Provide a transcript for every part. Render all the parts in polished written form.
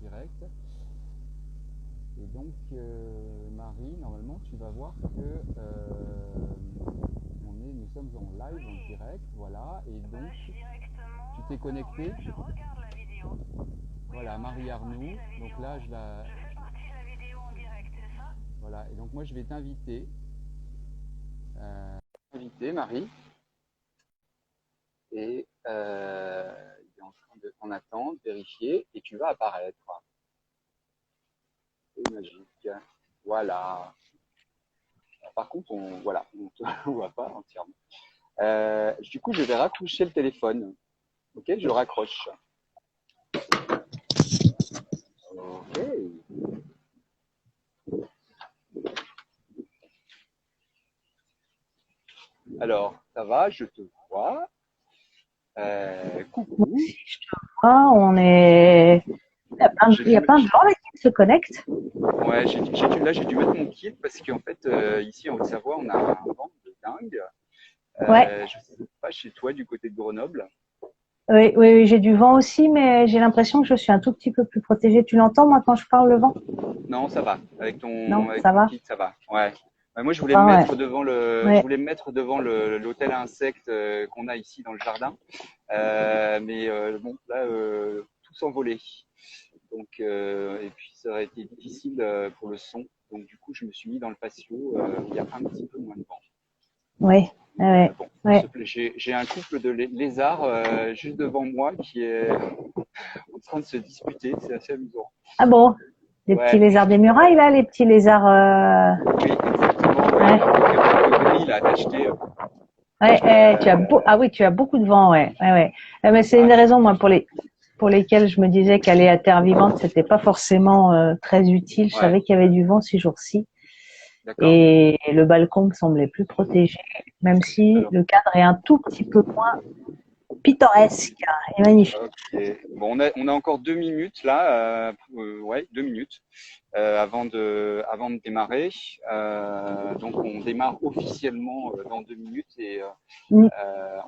direct. Et donc, Marie, normalement, tu vas voir que nous sommes en live, en direct, voilà. Et donc, tu t'es connecté. Je regarde la vidéo. Voilà, Marie Arnoux. Donc là, Je fais partie de la vidéo en direct, c'est ça? voilà. Et donc moi, je vais t'inviter, Marie. Et il est en train de, en attente, vérifier, et tu vas apparaître. C'est magique. Voilà. Par contre, voilà, on ne voit pas entièrement. Du coup, je vais raccrocher le téléphone. Ok, je le raccroche. Ok. Alors, ça va, je te vois. Coucou. On est... Il y a plein de gens là qui se connectent. Ouais, j'ai dû mettre mon kit parce qu'en fait, ici en Haute-Savoie, on a un vent de dingue. Ouais. Je sais pas chez toi du côté de Grenoble. Oui, oui, oui, j'ai du vent aussi, mais j'ai l'impression que je suis un tout petit peu plus protégée. Tu l'entends, moi, quand je parle, le vent? Non, ça va. Non, Avec ça ton va? kit, ça va. Ouais. Moi, je voulais me Ah, ouais. mettre devant je Ouais. voulais me mettre devant l'hôtel à insectes qu'on a ici dans le jardin. Mais bon, là, tout s'envolait. Donc, et puis ça aurait été difficile pour le son. Donc, du coup, je me suis mis dans le patio où il y a un petit peu moins de vent. Oui, ouais, Bon, ouais. j'ai un couple de lézards juste devant moi qui est en train de se disputer. C'est assez amusant. Ah bon? Les petits Ouais, lézards des murailles, là, les petits lézards. oui, exactement. Ouais, Il a acheté. ouais, ah oui, tu as beaucoup de vent, ouais, ouais, ouais. Mais c'est une Ah, des raisons, moi, pour lesquelles je me disais qu'aller à terre vivante, c'était pas forcément très utile. Je ouais, savais qu'il y avait du vent ces jours-ci. d'accord. Et le balcon me semblait plus protégé, même si Alors, le cadre est un tout petit peu moins pittoresque et magnifique. ok. Bon, on a encore 2 minutes là. Ouais, 2 minutes avant de démarrer. Donc, on démarre officiellement dans 2 minutes et Mm.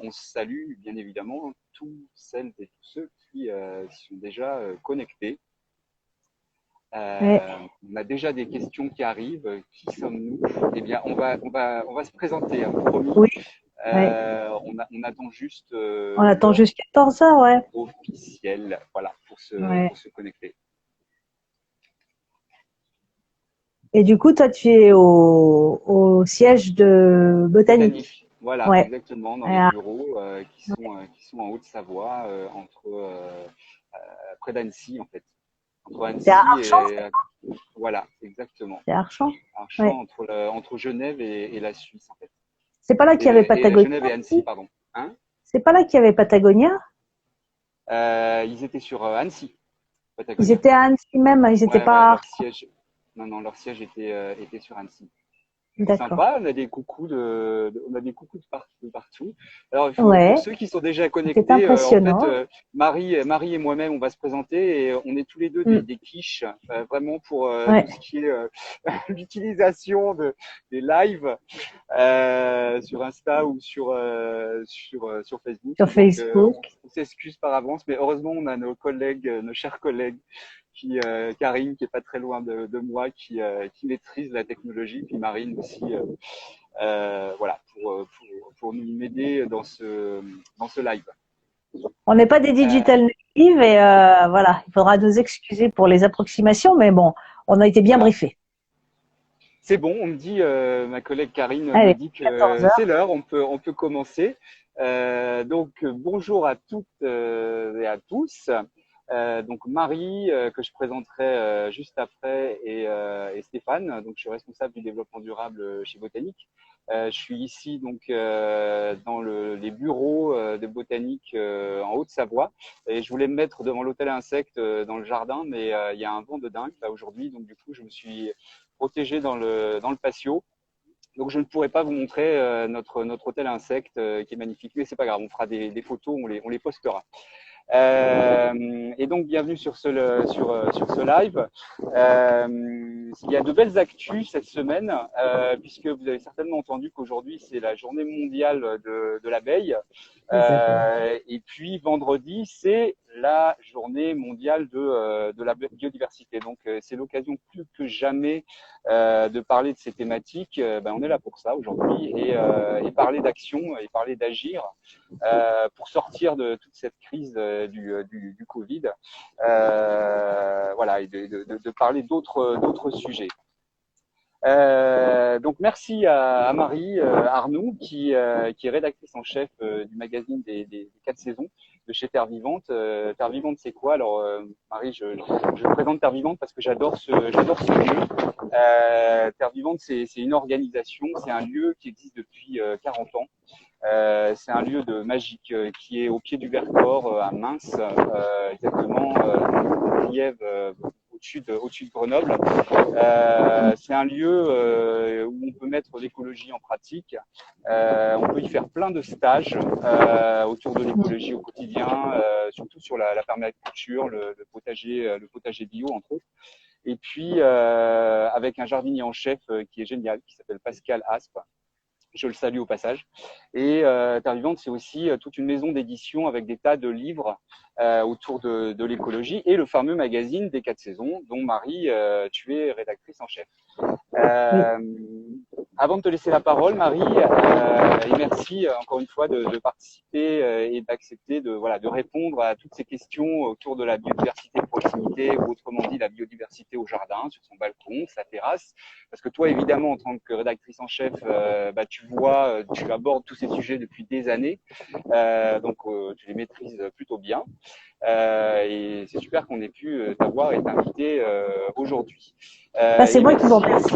on salue bien évidemment tous celles et tous ceux qui sont déjà connectés. Ouais. On a déjà des questions qui arrivent. Qui sommes-nous? Eh bien, on va se présenter, hein, promis. Oui, ouais. On attend juste On attend l'heure juste 14 heures, ouais. officielle, voilà, Ouais. pour se connecter. Et du coup, toi, tu es au siège de Botanique. Botanique, voilà, Ouais. exactement, dans les Ah, bureaux qui sont en Haute-Savoie, près d'Annecy, en fait. Entre c'est à Annecy Archamps, et voilà, exactement. c'est à Archamps. Archamps, Ouais. entre Genève et la Suisse, en fait. C'est pas là qu'il y avait Et Patagonia Genève et Annecy, aussi? pardon. Hein. C'est pas là qu'il y avait Patagonia? Ils étaient sur Annecy, Ils Patagonia. étaient à Annecy même, ils étaient Ouais, ouais, pas à leur Archamps. siège. Non, non, leur siège était sur Annecy. C'est D'accord. sympa, on a des coucous de partout. Alors, pour Ouais. ceux qui sont déjà C'était connectés, en fait, impressionnant. Marie et moi-même, on va se présenter et on est tous les deux Mm. des quiches, vraiment pour tout Ouais. ce qui est l'utilisation des lives sur Insta ou sur Facebook. Sur Donc, Facebook. on s'excuse par avance, mais heureusement, on a nos collègues, nos chers collègues Karine qui est pas très loin de moi, qui maîtrise la technologie, puis Marine aussi, voilà, pour m'aider dans ce live. On n'est pas des Euh, digital natives et voilà, il faudra nous excuser pour les approximations, mais bon, on a été bien voilà. briefés. C'est bon, on me dit, ma collègue Karine me Allez, dit 14 que c'est heures. l'heure, on peut commencer. Donc, bonjour à toutes et à tous. Donc Marie, que je présenterai juste après, et Stéphane. Donc je suis responsable du développement durable chez Botanique. Je suis ici donc dans les bureaux de Botanique en Haute-Savoie. Et je voulais me mettre devant l'hôtel à insectes dans le jardin, mais il y a un vent de dingue là aujourd'hui. Donc du coup, je me suis protégé dans le patio. Donc je ne pourrais pas vous montrer notre hôtel à insectes qui est magnifique, mais c'est pas grave, on fera des photos, on les postera. Et donc bienvenue sur ce live. il y a de belles actus cette semaine, puisque vous avez certainement entendu qu'aujourd'hui c'est la journée mondiale de l'abeille. Et puis vendredi, c'est la journée mondiale de la biodiversité. Donc c'est l'occasion plus que jamais de parler de ces thématiques. On est là pour ça aujourd'hui et parler d'action et parler d'agir pour sortir de toute cette crise du Covid. Voilà, et de parler d'autres sujets. Donc merci à Marie Arnoux qui est rédactrice en chef du magazine des 4 saisons de chez Terre Vivante. Terre Vivante, c'est quoi? Alors Marie, je présente Terre Vivante parce que j'adore ce lieu. Terre Vivante, c'est une organisation, c'est un lieu qui existe depuis 40 ans. C'est un lieu de magique qui est au pied du Vercors, à Mins, exactement dans Lièvre, au-dessus de Grenoble. C'est un lieu où on peut mettre l'écologie en pratique. On peut y faire plein de stages autour de l'écologie au quotidien, surtout sur la permaculture, le potager bio entre autres. Et puis avec un jardinier en chef qui est génial, qui s'appelle Pascal Aspe. Je le salue au passage. Et Terre Vivante, c'est aussi toute une maison d'édition avec des tas de livres autour de l'écologie et le fameux magazine des 4 saisons dont Marie, tu es rédactrice en chef. Avant de te laisser la parole, Marie, et merci encore une fois de participer et d'accepter de répondre à toutes ces questions autour de la biodiversité de proximité, ou autrement dit la biodiversité au jardin, sur son balcon, sa terrasse. Parce que toi, évidemment, en tant que rédactrice en chef, tu abordes tous ces sujets depuis des années, donc tu les maîtrises plutôt bien. Et c'est super qu'on ait pu t'avoir et t'inviter aujourd'hui. C'est moi qui vous remercie.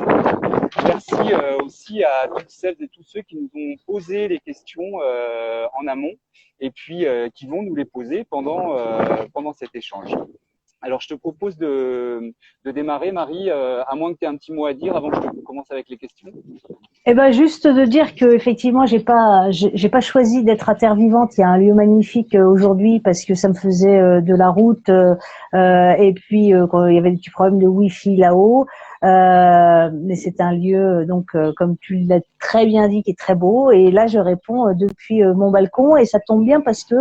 Merci aussi à toutes celles et tous ceux qui nous ont posé les questions en amont et puis qui vont nous les poser pendant cet échange. Alors, je te propose de démarrer, Marie, à moins que tu aies un petit mot à dire avant que je commence avec les questions. Juste de dire que effectivement, j'ai pas choisi d'être à Terre Vivante. Il y a un lieu magnifique aujourd'hui parce que ça me faisait de la route et puis il y avait des petits problèmes de Wi-Fi là-haut. Mais c'est un lieu donc comme tu l'as très bien dit qui est très beau. Et là, je réponds depuis mon balcon et ça tombe bien parce que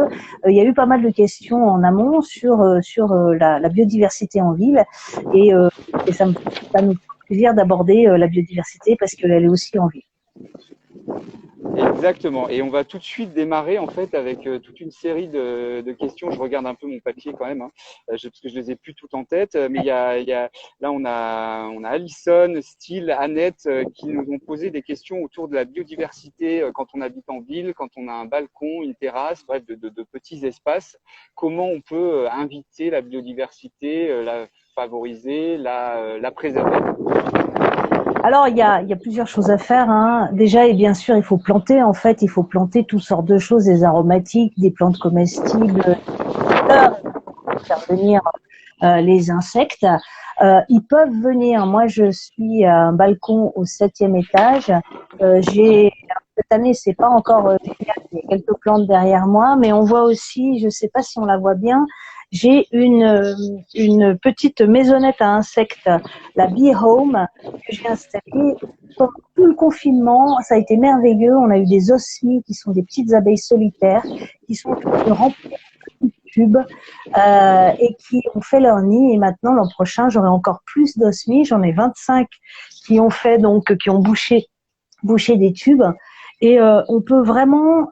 il y a eu pas mal de questions en amont sur la biodiversité en ville et ça me fait plaisir d'aborder la biodiversité parce qu'elle est aussi en ville. Exactement. Et on va tout de suite démarrer en fait avec toute une série de questions. Je regarde un peu mon papier quand même, parce que je les ai plus toutes en tête. Mais là on a Alison, Steele, Annette qui nous ont posé des questions autour de la biodiversité quand on habite en ville, quand on a un balcon, une terrasse, bref, de petits espaces. Comment on peut inviter la biodiversité, la favoriser, la préserver? Alors, il y a plusieurs choses à faire, hein. Déjà, et bien sûr, il faut planter. En fait, il faut planter toutes sortes de choses, des aromatiques, des plantes comestibles, pour faire venir les insectes. Ils peuvent venir. Moi, je suis à un balcon au 7e étage. Cette année, c'est pas encore génial. Il y a quelques plantes derrière moi, mais on voit aussi, je sais pas si on la voit bien, j'ai une petite maisonnette à insectes, la Bee Home, que j'ai installée pendant tout le confinement. Ça a été merveilleux. On a eu des osmies qui sont des petites abeilles solitaires qui sont remplies de tubes et qui ont fait leur nid. Et maintenant, l'an prochain, j'aurai encore plus d'osmies. J'en ai 25 qui ont bouché des tubes. Et on peut vraiment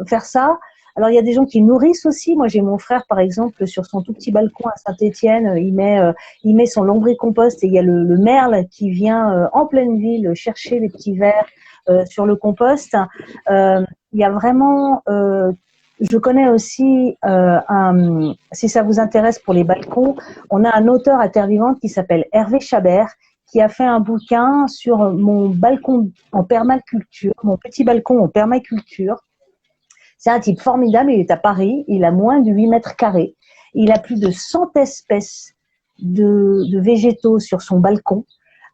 faire ça. Alors, il y a des gens qui nourrissent aussi. Moi, j'ai mon frère, par exemple, sur son tout petit balcon à Saint-Étienne. Il met son lombricompost et il y a le merle qui vient en pleine ville chercher les petits vers sur le compost. Il y a vraiment... je connais aussi, si ça vous intéresse pour les balcons, on a un auteur à Terre Vivante qui s'appelle Hervé Chabert, qui a fait un bouquin sur mon balcon en permaculture, mon petit balcon en permaculture. C'est un type formidable, il est à Paris, il a moins de 8 mètres carrés. Il a plus de 100 espèces de végétaux sur son balcon.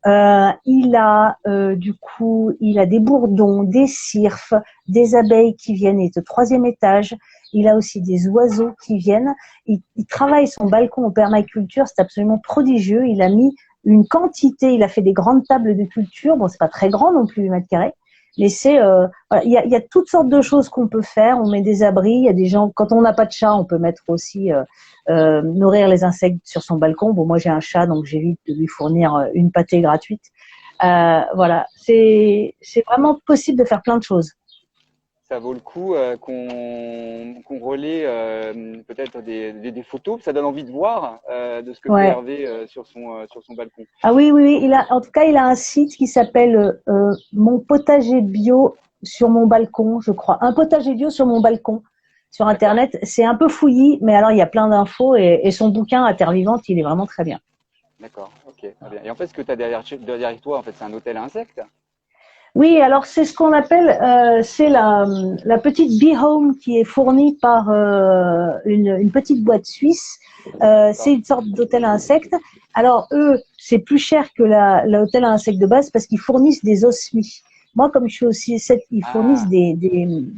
Il a des bourdons, des cirfes, des abeilles qui viennent, il est au 3e étage. Il a aussi des oiseaux qui viennent. Il travaille son balcon en permaculture, c'est absolument prodigieux. Il a mis une quantité. Il a fait des grandes tables de culture. Bon, c'est pas très grand non plus, 8 mètres carrés. Mais c'est, voilà, il y a toutes sortes de choses qu'on peut faire. On met des abris. Il y a des gens, quand on n'a pas de chat, on peut mettre aussi nourrir les insectes sur son balcon. Bon, moi j'ai un chat, donc j'évite de lui fournir une pâtée gratuite. Voilà, c'est vraiment possible de faire plein de choses. Ça vaut le coup qu'on relaie peut-être des photos. Ça donne envie de voir de ce que fait Ouais. Hervé sur son balcon. Ah oui, oui, oui. En tout cas, il a un site qui s'appelle Mon potager bio sur mon balcon, je crois. Un potager bio sur mon balcon sur Internet. C'est un peu fouillis, mais alors il y a plein d'infos et son bouquin à Terre Vivante, il est vraiment très bien. D'accord, ok, très bien. Et en fait, ce que tu as derrière toi, en fait, c'est un hôtel à insectes. Oui, alors c'est ce qu'on appelle, c'est la petite Bee Home qui est fournie par une petite boîte suisse. C'est une sorte d'hôtel à insectes. Alors eux, c'est plus cher que l'hôtel à insectes de base parce qu'ils fournissent des osmies. Moi, comme je suis aussi, ils fournissent des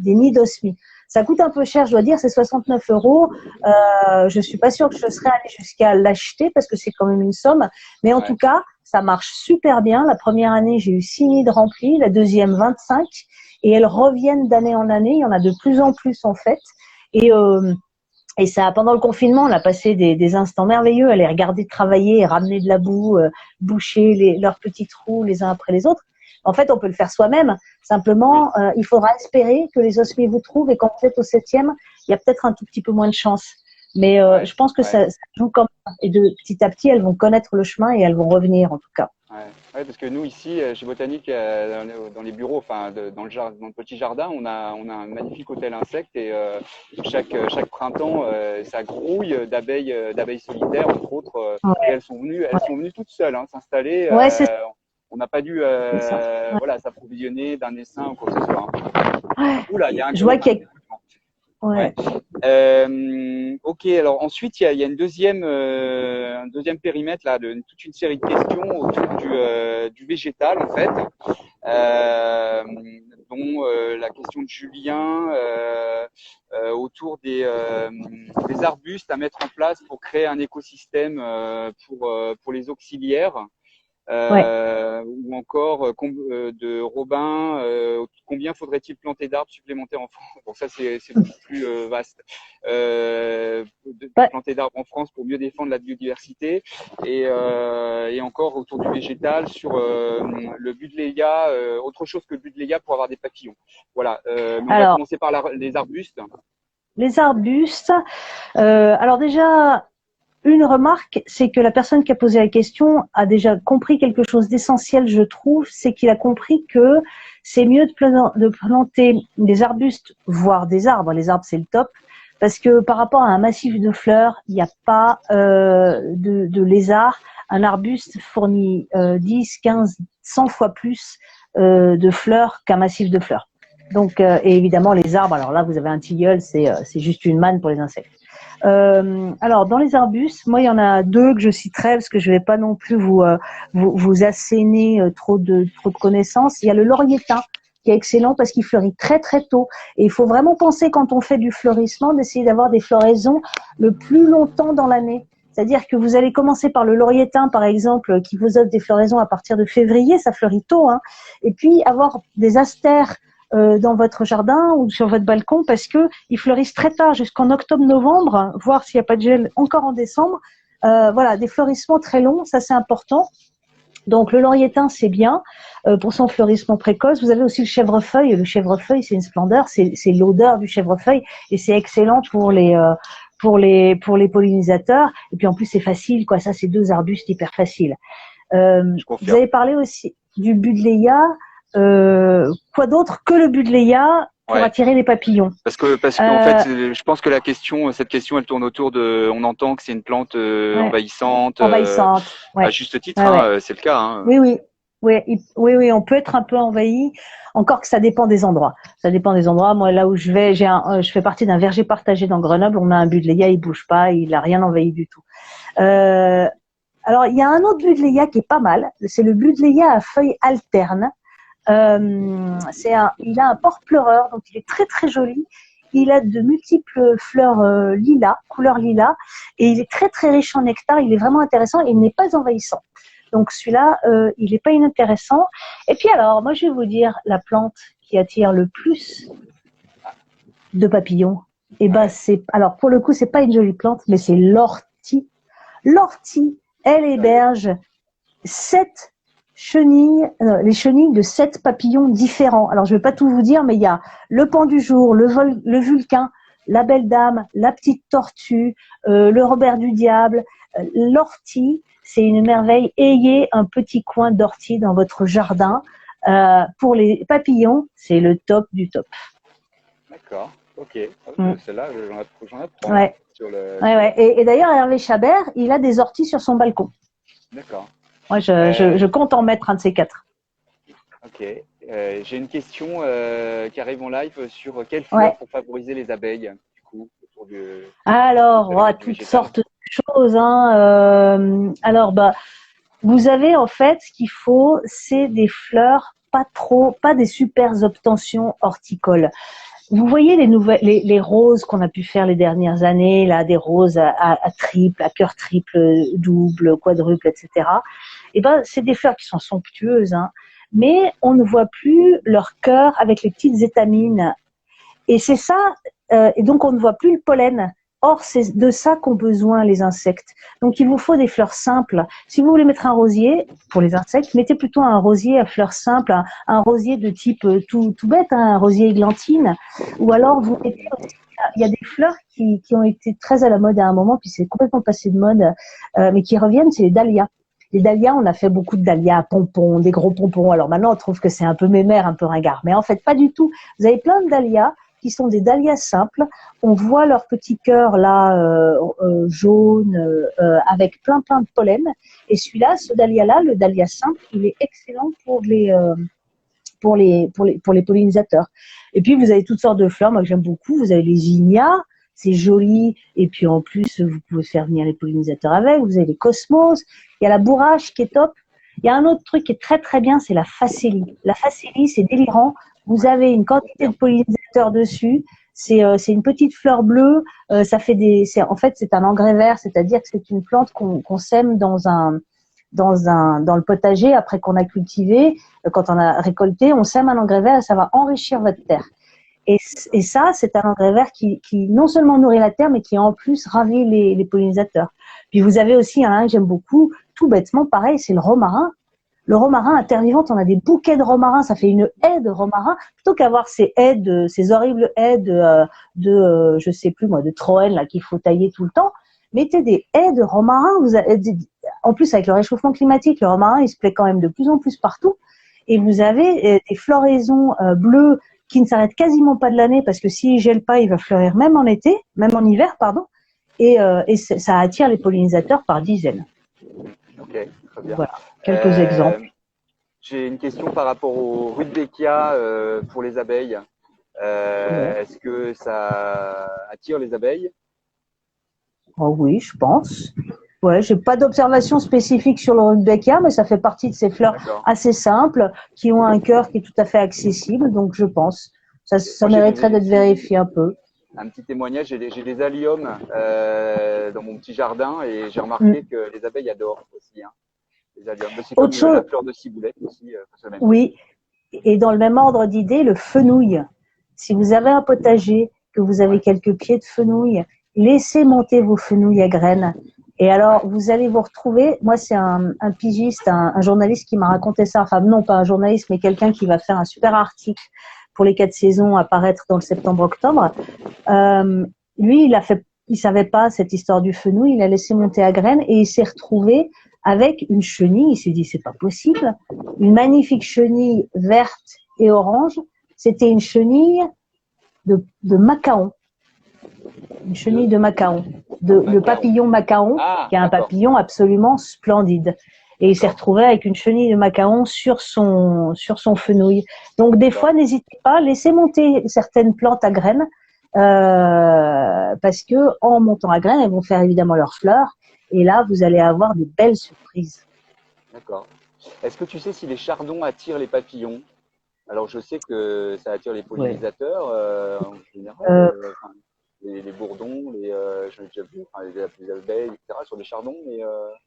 nids d'osmies. Ça coûte un peu cher, je dois dire, c'est 69 €. Je suis pas sûre que je serais allée jusqu'à l'acheter parce que c'est quand même une somme. Mais en tout cas, ça marche super bien. La première année, j'ai eu 6 nids de remplis, la deuxième 25, et elles reviennent d'année en année. Il y en a de plus en plus en fait. Et ça, pendant le confinement, on a passé des instants merveilleux à les regarder travailler, ramener de la boue, boucher leurs petits trous les uns après les autres. En fait, on peut le faire soi-même. Simplement, il faudra espérer que les osmies vous trouvent et quand vous êtes au 7e, il y a peut-être un tout petit peu moins de chance. Mais je pense que ça joue comme ça. Et petit à petit, elles vont connaître le chemin et elles vont revenir en tout cas. Ouais, parce que nous ici, chez Botanique, dans les bureaux, enfin dans le petit jardin, on a un magnifique hôtel insectes et chaque printemps, ça grouille d'abeilles solitaires entre autres. Et elles sont venues toutes seules s'installer. Ouais, c'est ça. On n'a pas dû voilà, s'approvisionner d'un essaim ou quoi que ce soit. Oula, il y a un je vois qu'il y a... Ouais. Ok, alors ensuite il y a un deuxième périmètre là, de toute une série de questions autour du végétal en fait, dont la question de Julien autour des arbustes à mettre en place pour créer un écosystème pour les auxiliaires. Ou encore de Robin, combien faudrait-il planter d'arbres supplémentaires en France? Bon, ça c'est beaucoup plus vaste. Planter d'arbres en France pour mieux défendre la biodiversité et encore autour du végétal sur le buddleia, autre chose que le buddleia pour avoir des papillons. Voilà. Mais on va commencer par les arbustes. Les arbustes. Alors déjà. Une remarque, c'est que la personne qui a posé la question a déjà compris quelque chose d'essentiel, je trouve, c'est qu'il a compris que c'est mieux de planter des arbustes, voire des arbres. Les arbres, c'est le top, parce que par rapport à un massif de fleurs, il n'y a pas de lézards. Un arbuste fournit 10, 15, 100 fois plus de fleurs qu'un massif de fleurs. Donc, et évidemment, les arbres, alors là, vous avez un tilleul, c'est juste une manne pour les insectes. Alors, dans les arbustes, moi, il y en a deux que je citerai parce que je vais pas non plus vous asséner trop de connaissances. Il y a le laurier thym qui est excellent parce qu'il fleurit très très tôt. Et il faut vraiment penser quand on fait du fleurissement d'essayer d'avoir des floraisons le plus longtemps dans l'année. C'est-à-dire que vous allez commencer par le laurier thym, par exemple, qui vous offre des floraisons à partir de février, ça fleurit tôt, hein. Et puis avoir des astères dans votre jardin ou sur votre balcon parce que ils fleurissent très tard jusqu'en octobre-novembre, voire s'il n'y a pas de gel encore en décembre. Voilà, des fleurissements très longs, ça c'est important. Donc le laurier thym c'est bien pour son fleurissement précoce. Vous avez aussi le chèvrefeuille. Le chèvrefeuille c'est une splendeur, c'est l'odeur du chèvrefeuille et c'est excellent pour les pollinisateurs. Et puis en plus c'est facile quoi. Ça c'est deux arbustes hyper faciles. Vous avez parlé aussi du buddleia. Quoi d'autre que le buddleia pour attirer les papillons? Parce qu'en fait, je pense que cette question, elle tourne autour de. On entend que c'est une plante envahissante. À juste titre, c'est le cas. Hein. Oui, on peut être un peu envahi. Encore que ça dépend des endroits. Ça dépend des endroits. Moi, là où je vais, je fais partie d'un verger partagé dans Grenoble. On a un buddleia, il bouge pas, il a rien envahi du tout. Alors, il y a un autre buddleia qui est pas mal. C'est le buddleia à feuilles alternes. Il a un port pleureur, donc il est très très joli. Il a de multiples fleurs lilas, couleur lilas, et il est très très riche en nectar. Il est vraiment intéressant et il n'est pas envahissant. Donc celui-là, il n'est pas inintéressant. Et puis alors, moi je vais vous dire la plante qui attire le plus de papillons. Et ben c'est, alors pour le coup, c'est pas une jolie plante, mais c'est l'ortie. L'ortie, elle héberge 7 chenilles, les chenilles de 7 papillons différents. Alors je vais pas tout vous dire, mais il y a le pan du jour, le vulcain, la belle dame, la petite tortue, le Robert du diable, l'ortie. C'est une merveille. Ayez un petit coin d'ortie dans votre jardin. Pour les papillons, c'est le top du top. D'accord. Ok. Mm. Celle-là, j'en apprends Ouais. sur le. Ouais. Et d'ailleurs, Hervé Chabert, il a des orties sur son balcon. D'accord. Moi, je compte en mettre un de ces 4. Ok. J'ai une question qui arrive en live sur quelles fleurs pour favoriser les abeilles, du coup, autour du. Alors, toutes sortes de choses. Hein. Alors, vous avez en fait, ce qu'il faut, c'est des fleurs pas des super obtentions horticoles. Vous voyez les roses qu'on a pu faire les dernières années, là, des roses à triple, à cœur triple, double, quadruple, etc. Eh ben, c'est des fleurs qui sont somptueuses, hein, mais on ne voit plus leur cœur avec les petites étamines. Et c'est ça, et donc on ne voit plus le pollen. Or, c'est de ça qu'ont besoin les insectes. Donc, il vous faut des fleurs simples. Si vous voulez mettre un rosier, pour les insectes, mettez plutôt un rosier à fleurs simples, un rosier de type tout bête, hein, un rosier églantine. Ou alors, vous mettez aussi, il y a des fleurs qui ont été très à la mode à un moment, puis c'est complètement passé de mode, mais qui reviennent, c'est les dahlias. Les dahlias, on a fait beaucoup de dahlias à pompons, des gros pompons. Alors maintenant, on trouve que c'est un peu mémère, un peu ringard. Mais en fait, pas du tout. Vous avez plein de dahlias qui sont des dahlias simples. On voit leur petit cœur là jaune avec plein de pollen. Et celui-là, ce dahlia-là, le dahlia simple, il est excellent pour les pollinisateurs. Et puis vous avez toutes sortes de fleurs. Moi que j'aime beaucoup. Vous avez les zinnias, c'est joli. Et puis en plus, vous pouvez faire venir les pollinisateurs avec. Vous avez les cosmos. Il y a la bourrache qui est top. Il y a un autre truc qui est très très bien, c'est la facélie. La facélie, c'est délirant. Vous avez une quantité de pollinisateurs dessus. C'est une petite fleur bleue. Ça fait en fait, c'est un engrais vert, c'est-à-dire que c'est une plante qu'on sème dans le potager après qu'on a cultivé. Quand on a récolté, on sème un engrais vert et ça va enrichir votre terre. Et ça, c'est un engrais vert qui non seulement nourrit la terre, mais qui en plus ravit les pollinisateurs. Puis vous avez aussi un que j'aime beaucoup, tout bêtement, pareil, c'est le romarin. Le romarin, à terre vivante, on a des bouquets de romarin, ça fait une haie de romarin, plutôt qu'avoir ces horribles haies je sais plus moi, de Troène, là, qu'il faut tailler tout le temps. Mettez des haies de romarin, en plus, avec le réchauffement climatique, le romarin, il se plaît quand même de plus en plus partout. Et vous avez des floraisons bleues qui ne s'arrêtent quasiment pas de l'année, parce que s'il gèle pas, il va fleurir même en hiver, pardon. Et ça attire les pollinisateurs par dizaines. Ok, très bien. Voilà, quelques exemples. J'ai une question par rapport au rudbeckia pour les abeilles. Est-ce que ça attire les abeilles? Oh oui, je pense. Ouais, j'ai pas d'observation spécifique sur le rudbeckia, mais ça fait partie de ces fleurs assez simples qui ont un cœur qui est tout à fait accessible, donc je pense. Ça mériterait d'être vérifié un peu. Un petit témoignage, j'ai des alliums dans mon petit jardin et j'ai remarqué que les abeilles adorent aussi. Hein, les alliums. C'est comme la fleur de ciboulette aussi. Oui, et dans le même ordre d'idée, le fenouil. Si vous avez un potager, que vous avez quelques pieds de fenouil, laissez monter vos fenouils à graines. Et alors, vous allez vous retrouver, moi c'est un pigiste, un journaliste qui m'a raconté ça, enfin non pas un journaliste, mais quelqu'un qui va faire un super article pour les 4 saisons à paraître dans le septembre-octobre. Lui, il savait pas cette histoire du fenouil, il a laissé monter à graines et il s'est retrouvé avec une chenille, il s'est dit c'est pas possible, une magnifique chenille verte et orange, c'était une chenille de macaon. Une chenille de macaon, le papillon macaon, qui est un papillon absolument splendide. Et il s'est retrouvé avec une chenille de macaon sur son fenouil. Donc des fois, n'hésitez pas, laissez monter certaines plantes à graines, parce que en montant à graines, elles vont faire évidemment leurs fleurs. Et là, vous allez avoir de belles surprises. D'accord. Est-ce que tu sais si les chardons attirent les papillons? Alors, je sais que ça attire les pollinisateurs en général. les bourdons, j'en ai déjà vu, enfin, les abeilles, etc. sur des chardons, mais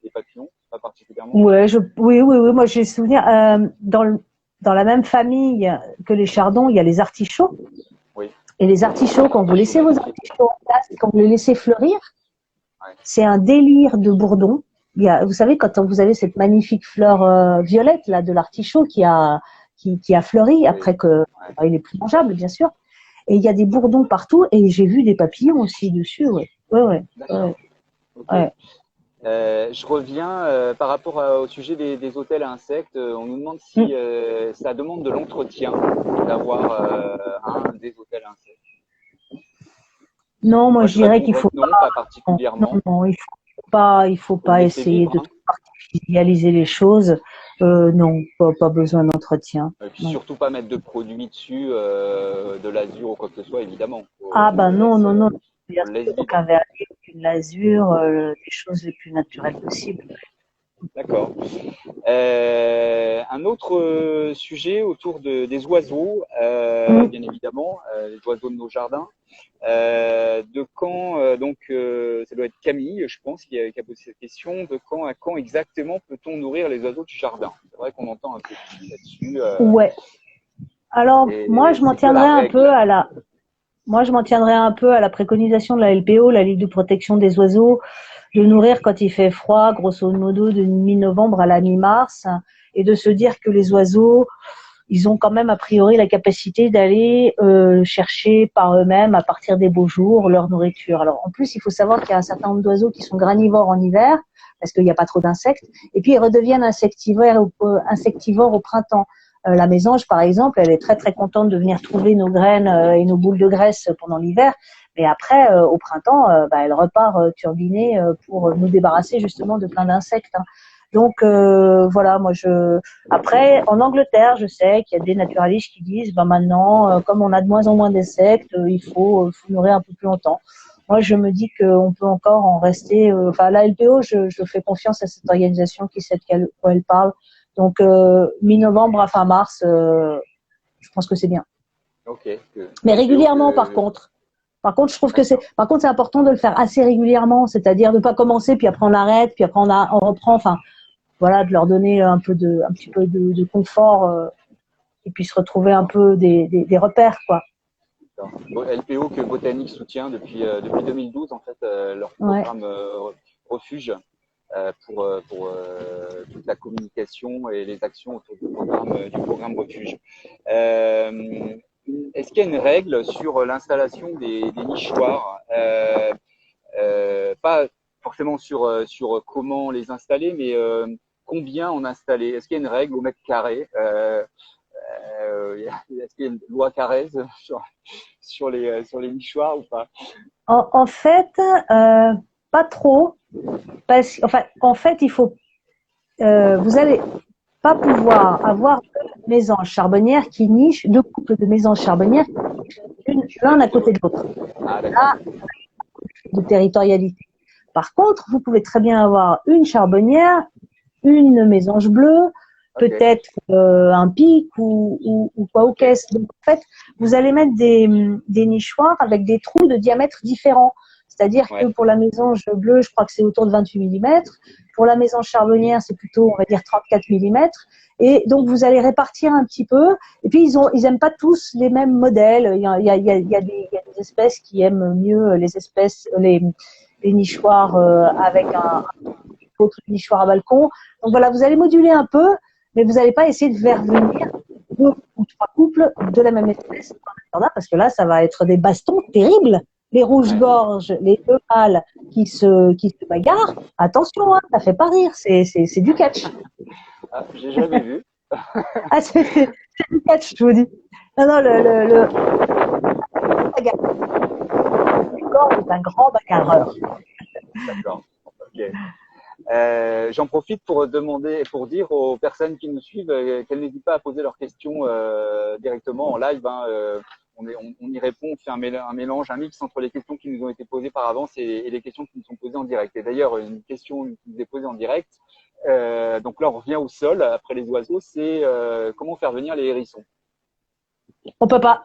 les papillons, pas particulièrement. Ouais, oui, oui, oui. Moi, j'ai souvenir dans la même famille que les chardons, il y a les artichauts. Oui. Et les artichauts, quand vous laissez vos artichauts en place, quand vous les laissez fleurir, Ouais. c'est un délire de bourdons. Vous savez, quand vous avez cette magnifique fleur violette là de l'artichaut qui a fleuri après que il est plus mangeable, bien sûr. Et il y a des bourdons partout et j'ai vu des papillons aussi dessus. Ouais, ouais, ouais. D'accord. Ouais. Okay. Je reviens par rapport au sujet des hôtels à insectes. On nous demande si ça demande de l'entretien d'avoir des hôtels à insectes. Non, moi je dirais qu'il faut pas particulièrement. Non, il faut pas essayer de artificialiser les choses. Non, pas besoin d'entretien. Et puis surtout pas mettre de produits dessus, de l'azur ou quoi que ce soit, évidemment. Non. Bien sûr, aucun vernis, aucune lasure, les choses les plus naturelles possibles. D'accord. Un autre sujet autour des oiseaux, bien évidemment, les oiseaux de nos jardins. De quand, ça doit être Camille, je pense, qui a posé cette question. De quand à quand exactement peut-on nourrir les oiseaux du jardin? C'est vrai qu'on entend un peu là-dessus. Ouais. Alors, moi, je m'en tiendrai un peu à la préconisation de la LPO, la Ligue de protection des oiseaux, de nourrir quand il fait froid, grosso modo de mi-novembre à la mi-mars, et de se dire que les oiseaux, ils ont quand même a priori la capacité d'aller chercher par eux-mêmes, à partir des beaux jours, leur nourriture. Alors en plus, il faut savoir qu'il y a un certain nombre d'oiseaux qui sont granivores en hiver, parce qu'il n'y a pas trop d'insectes, et puis ils redeviennent insectivores au printemps. La mésange, par exemple, elle est très très contente de venir trouver nos graines et nos boules de graisse pendant l'hiver, mais après, au printemps, elle repart turbiner pour nous débarrasser justement de plein d'insectes. Hein. Donc voilà, après en Angleterre, je sais qu'il y a des naturalistes qui disent maintenant comme on a de moins en moins d'insectes, il faut nourrir un peu plus longtemps. Moi, je me dis qu'on peut encore en rester la LPO, je fais confiance à cette organisation qui sait de quoi elle parle. Donc mi-novembre à fin mars, je pense que c'est bien. Okay. Mais régulièrement par contre, je trouve que c'est important de le faire assez régulièrement, c'est-à-dire de pas commencer puis après on arrête, puis après on reprend, enfin voilà, de leur donner un petit peu de confort et puis se retrouver un peu des repères, quoi. LPO que Botanique soutient depuis 2012, en fait, leur programme refuge pour toute la communication et les actions autour du programme refuge. Est-ce qu'il y a une règle sur l'installation des nichoirs, pas forcément sur comment les installer, mais combien en installer? Est-ce qu'il y a une règle au mètre carré? Est-ce qu'il y a une loi Carrez sur les nichoirs ou pas? En fait, pas trop. En fait, il faut. Vous allez pas pouvoir avoir deux mésanges charbonnières qui nichent, deux couples de mésanges charbonnières, l'un à côté de l'autre. Là, de territorialité. Par contre, vous pouvez très bien avoir une charbonnière, une mésange bleue, peut-être un pic ou quoi aux caisses. Donc en fait, vous allez mettre des nichoirs avec des trous de diamètre différents. C'est-à-dire que pour la mésange bleue, je crois que c'est autour de 28 mm. Pour la mésange charbonnière, c'est plutôt, on va dire, 34 mm. Et donc, vous allez répartir un petit peu. Et puis, ils aiment pas tous les mêmes modèles. Il y a des espèces qui aiment mieux les nichoirs avec un autre nichoir à balcon. Donc voilà, vous allez moduler un peu, mais vous n'allez pas essayer de faire venir deux ou trois couples de la même espèce parce que là, ça va être des bastons terribles. Les rouges-gorges, les deux mâles qui se bagarrent, attention, hein, ça fait pas rire, c'est du catch. Ah, j'ai jamais vu. Ah, c'est du catch, je vous dis. Non, le rouge-gorge est un grand bagarreur. D'accord. Ok. J'en profite pour dire aux personnes qui nous suivent qu'elles n'hésitent pas à poser leurs questions directement en live. On y répond, on fait un mélange, un mix entre les questions qui nous ont été posées par avance et les questions qui nous sont posées en direct. Et d'ailleurs, une question qui nous est posée en direct, donc là on revient au sol après les oiseaux, c'est comment faire venir les hérissons? On peut pas.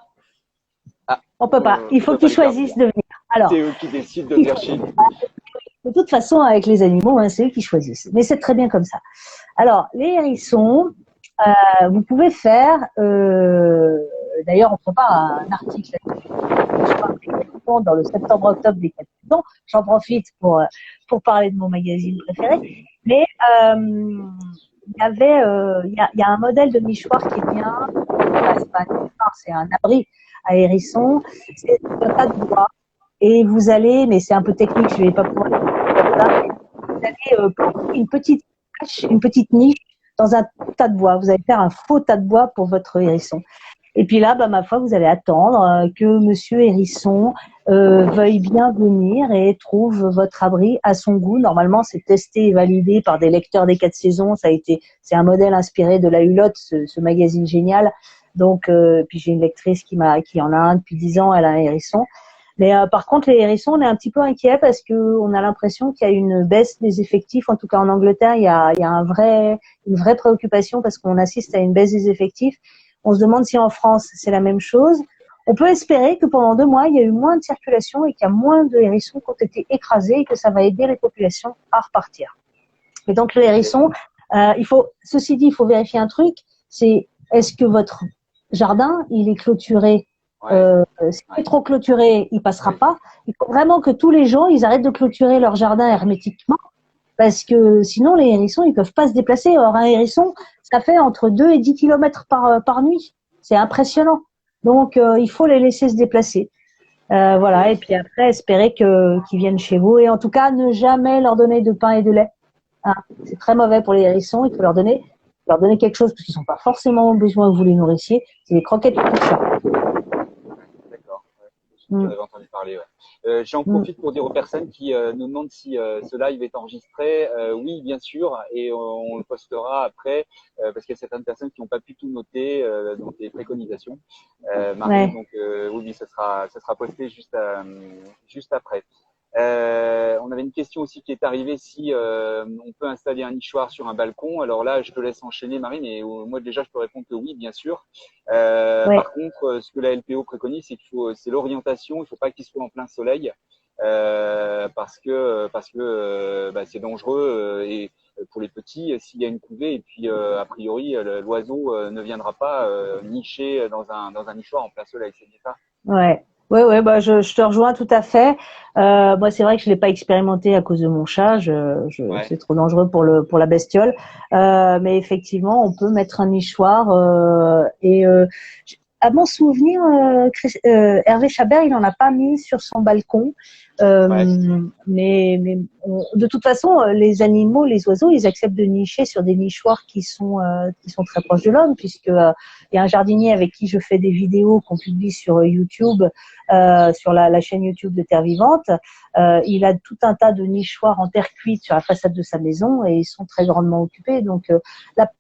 On peut pas. Il faut qu'ils choisissent de venir. Alors, C'est eux qui décident de venir chez nous. de toute façon, avec les animaux, hein, c'est eux qui choisissent. Mais c'est très bien comme ça. Alors, les hérissons, vous pouvez faire. D'ailleurs, on prépare un article dans le septembre-octobre des 4 saisons. J'en profite pour parler de mon magazine préféré. Mais il y a un modèle de nichoir qui est bien. C'est pas un nichoir, c'est un abri à hérissons. C'est un tas de bois. Et vous allez, mais c'est un peu technique, je vais pas pouvoir le faire comme ça. Vous allez planter une petite niche dans un tas de bois. Vous allez faire un faux tas de bois pour votre hérisson. Et puis là, ma foi, vous allez attendre que Monsieur Hérisson veuille bien venir et trouve votre abri à son goût. Normalement, c'est testé et validé par des lecteurs des 4 saisons. C'est un modèle inspiré de la Hulotte, ce magazine génial. Donc, puis j'ai une lectrice qui en a un depuis 10 ans. Elle a un hérisson. Mais par contre, les hérissons, on est un petit peu inquiets parce que on a l'impression qu'il y a une baisse des effectifs. En tout cas, en Angleterre, il y a une vraie préoccupation parce qu'on assiste à une baisse des effectifs. On se demande si en France, c'est la même chose. On peut espérer que pendant 2 mois, il y a eu moins de circulation et qu'il y a moins de hérissons qui ont été écrasés et que ça va aider les populations à repartir. Et donc, le hérisson, ceci dit, il faut vérifier un truc, c'est est-ce que votre jardin, il est clôturé? S'il est trop clôturé, il passera pas. Il faut vraiment que tous les gens, ils arrêtent de clôturer leur jardin hermétiquement parce que sinon, les hérissons, ils peuvent pas se déplacer. Or, un hérisson, ça fait entre 2 et 10 kilomètres par nuit. C'est impressionnant. Donc, il faut les laisser se déplacer. Voilà. Et puis après, espérer qu'ils viennent chez vous. Et en tout cas, ne jamais leur donner de pain et de lait. Hein. C'est très mauvais pour les hérissons. Il faut leur donner quelque chose parce qu'ils n'ont pas forcément besoin que vous les nourrissiez. C'est des croquettes pour ça. D'accord. J'en avais entendu parler. Ouais. J'en profite pour dire aux personnes qui nous demandent si ce live est enregistré. Oui, bien sûr, et on le postera après parce qu'il y a certaines personnes qui n'ont pas pu tout noter dans tes préconisations, Marie. Ouais. Donc oui, ça sera posté juste après. On avait une question aussi qui est arrivée si on peut installer un nichoir sur un balcon. Alors là, je te laisse enchaîner, Marie, mais moi déjà, je peux répondre que oui, bien sûr. Ouais. Par contre, ce que la LPO préconise, c'est l'orientation. Il ne faut pas qu'il soit en plein soleil parce que c'est dangereux et pour les petits, s'il y a une couvée et puis a priori l'oiseau ne viendra pas nicher dans un nichoir en plein soleil. C'est bien ça? Ouais. Ouais, bah je te rejoins tout à fait. Moi, c'est vrai que je l'ai pas expérimenté à cause de mon chat. Ouais. C'est trop dangereux pour la bestiole. Mais effectivement, on peut mettre un nichoir. À mon souvenir, Hervé Chabert, il en a pas mis sur son balcon. Ouais. Mais de toute façon, les animaux, les oiseaux, ils acceptent de nicher sur des nichoirs qui sont très proches de l'homme, puisque il y a un jardinier avec qui je fais des vidéos qu'on publie sur YouTube, sur la chaîne YouTube de Terre Vivante. Il a tout un tas de nichoirs en terre cuite sur la façade de sa maison et ils sont très grandement occupés. Donc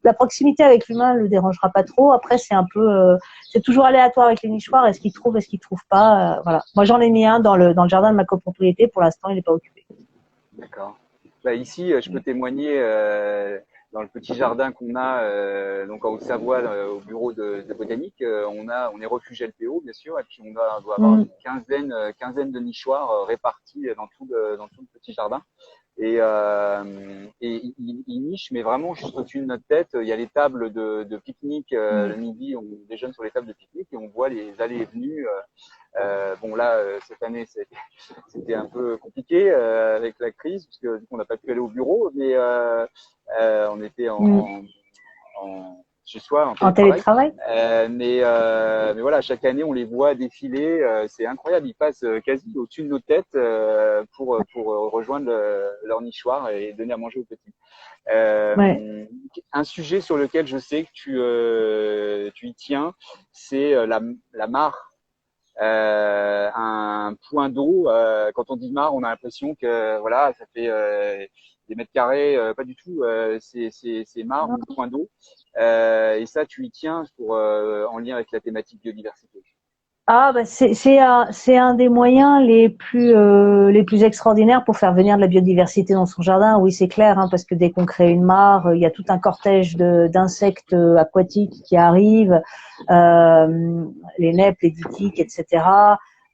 la proximité avec l'humain le dérangera pas trop. Après, c'est toujours aléatoire avec les nichoirs. Est-ce qu'il trouve pas. Voilà. Moi, j'en ai mis un dans le jardin de ma copropriété. Pour l'instant, il n'est pas occupé. D'accord. Bah, ici, je peux témoigner dans le petit jardin qu'on a donc en Haute-Savoie au bureau de botanique. On est refuge LPO, bien sûr, et puis on doit avoir une quinzaine de nichoirs répartis dans tout le petit jardin. Et ils nichent, mais vraiment juste au-dessus de notre tête. Il y a les tables de pique-nique le midi, on déjeune sur les tables de pique-nique et on voit les allées et venues. Bon là, cette année, c'était un peu compliqué avec la crise, parce que du coup, on n'a pas pu aller au bureau, mais on était chez soi en télétravail. Mais voilà, chaque année, on les voit défiler. C'est incroyable. Ils passent quasi au-dessus de nos têtes pour rejoindre leur nichoir et donner à manger aux petits. Ouais. Un sujet sur lequel je sais que tu y tiens, c'est la mare. Un point d'eau. Quand on dit mare, on a l'impression que voilà, ça fait des mètres carrés. Pas du tout. C'est mare ou point d'eau. Et ça, tu y tiens en lien avec la thématique biodiversité. Ah bah c'est un des moyens les plus extraordinaires pour faire venir de la biodiversité dans son jardin. Oui, c'est clair, hein, parce que dès qu'on crée une mare, il y a tout un cortège d'insectes aquatiques qui arrivent, les neppes, les ditiques, etc.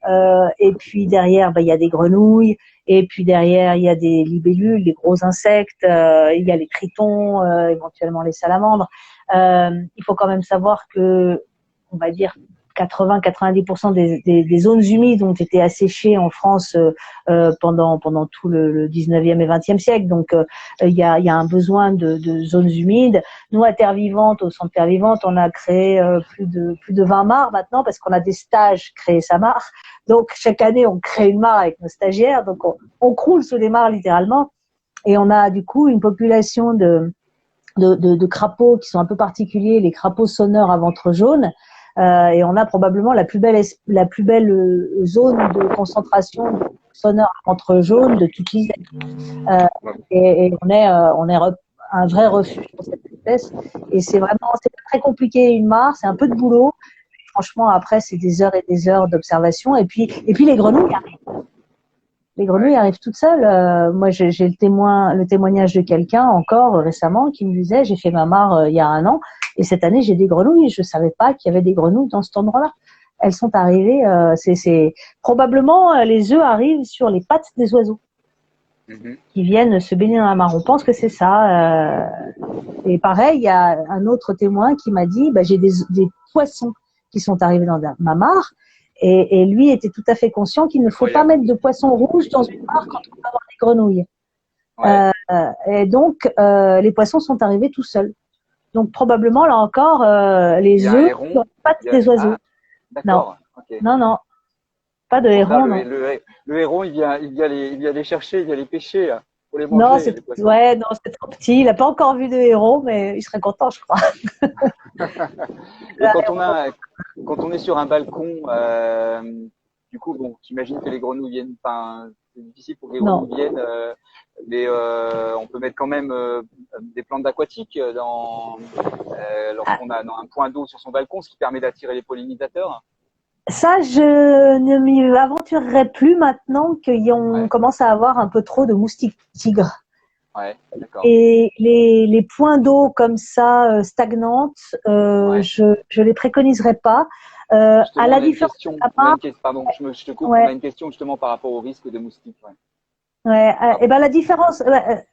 Et puis derrière, il y a des grenouilles. Et puis derrière, il y a des libellules, des gros insectes. Il y a les tritons, éventuellement les salamandres. Il faut quand même savoir que, on va dire, 80-90% des zones humides ont été asséchées en France pendant tout le 19e et 20e siècle. Donc, il y a un besoin de zones humides. Nous, à Terre Vivante, au Centre Terre Vivante, on a créé plus de 20 mares maintenant parce qu'on a des stages créer sa mare. Donc, chaque année, on crée une mare avec nos stagiaires. Donc, on croule sous les mares littéralement. Et on a du coup une population de crapauds qui sont un peu particuliers, les crapauds sonneurs à ventre jaune. Et on a probablement la plus belle zone de concentration de sonneurs à ventre jaune de toute l'Isère. Et on est un vrai refuge pour cette espèce. Et c'est pas très compliqué une mare, c'est un peu de boulot. Franchement, après, c'est des heures et des heures d'observation. Et puis les grenouilles arrivent. Les grenouilles arrivent toutes seules. Moi, j'ai le témoignage de quelqu'un encore récemment qui me disait, j'ai fait ma mare il y a 1 an, et cette année j'ai des grenouilles. Je savais pas qu'il y avait des grenouilles dans cet endroit-là. Elles sont arrivées. C'est probablement les œufs arrivent sur les pattes des oiseaux qui viennent se baigner dans la mare. On pense que c'est ça. Et pareil, il y a un autre témoin qui m'a dit, j'ai des poissons qui sont arrivés dans ma mare. Et lui était tout à fait conscient qu'il ne faut pas mettre de poissons rouges dans une mare quand on va avoir des grenouilles. Ouais. Et donc, les poissons sont arrivés tout seuls. Donc, probablement, là encore, les œufs sur les pattes des oiseaux. D'accord. Non, pas de héron. Non. Le héron, il vient les chercher, il vient les pêcher pour les manger. Non, c'est trop petit. Il n'a pas encore vu de héron, mais il serait content, je crois. Et quand on est sur un balcon, du coup, bon, j'imagine que les grenouilles viennent. Enfin, c'est difficile pour que les grenouilles viennent. On peut mettre quand même des plantes aquatiques lorsqu'on a un point d'eau sur son balcon, ce qui permet d'attirer les pollinisateurs. Ça, je ne m'y aventurerai plus maintenant qu'on commence à avoir un peu trop de moustiques tigres. Ouais, d'accord. Et les points d'eau comme ça, stagnantes, je les préconiserai pas. À la différence. Pardon, je te coupe. On a une question justement par rapport au risque de moustiques. Et la différence,